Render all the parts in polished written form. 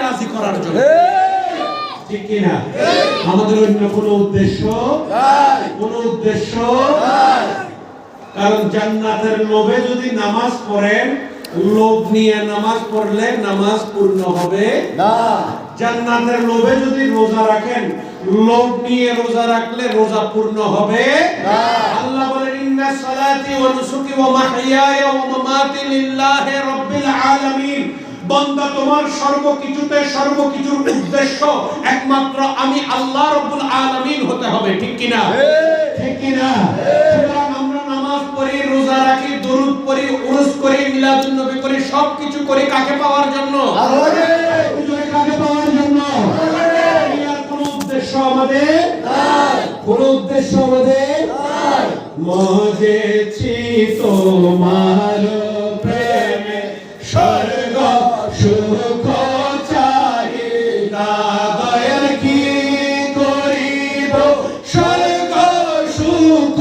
রাজি করার জন্য, ঠিক কি না? আমাদের অন্য কোনো উদ্দেশ্য নাই। কারণ জান্নাতের লোভে যদি নামাজ পড়েন, লোভ নিয়ে নামাজ পড়লে নামাজ পূর্ণ হবে না। জান্নাতের লোভে যদি রোজা রাখেন, লোভ নিয়ে রোজা রাখলে রোজা পূর্ণ হবে না। আল্লাহ বলেন, ইন্না সালাতি ওয়া নুসুকি ওয়া মাহইয়ায়া ওয়া মামাতি লিল্লাহি রাব্বিল আলামিন। বান্দা, তোমার সর্বকিছুর উদ্দেশ্য একমাত্র আমি আল্লাহ রাব্বুল আলামিন হতে হবে, ঠিক কি না? ঠিক কি না? সুতরাং আমরা নামাজ পড়ি, রোজা রাখি, দরুদ পড়ি, উরুস করি, মিলাদুন নবী করি, সবকিছু করি কাকে পাওয়ার জন্য? আল্লাহকে কাকে পাওয়ার জন্য? এর কোনো উদ্দেশ্য আমাদের নাই, কোনো উদ্দেশ্য আমাদের নাই। মজেছি তোমার প্রেমে, স্বর্গ সুখ চাই না, দয়াল কি করিব স্বর্গ সুখ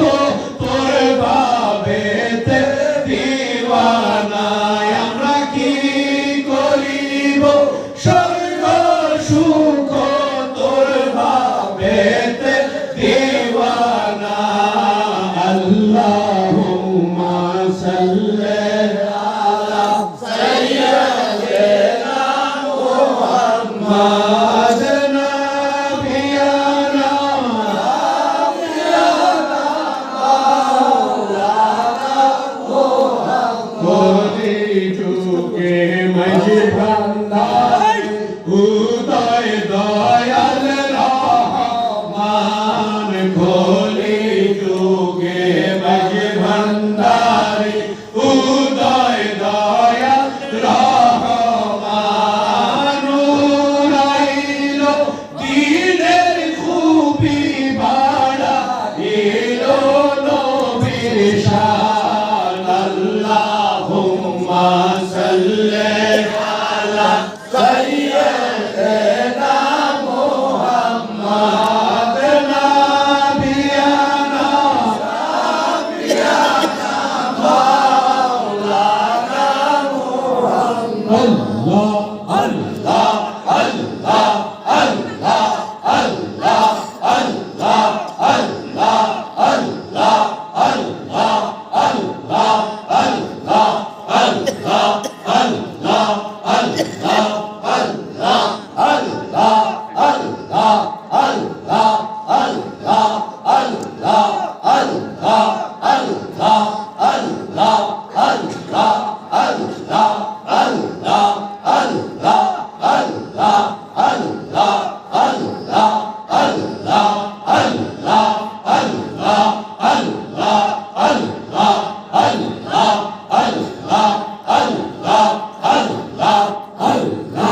তোর ভাবেতে দিওয়ানা। আমরা কি করিব স্বর্গ সুখ তোর ভাবেতে দিওয়ানা। আল্লাহুম্মা সাল্লি উদয় দয়াল রহমান, খোলি যুগে মাঝে ভান্ডারি, উদয় দয়াল রহমান। উড়াইল দিনের খুবই বাড়া, এলো নবীর শান। আল্লাহুম্মা সাল্লি আলা সাইয়্যিদিনা মুহাম্মাদ নাবিয়ানা মাওলানা মুহাম্মদ।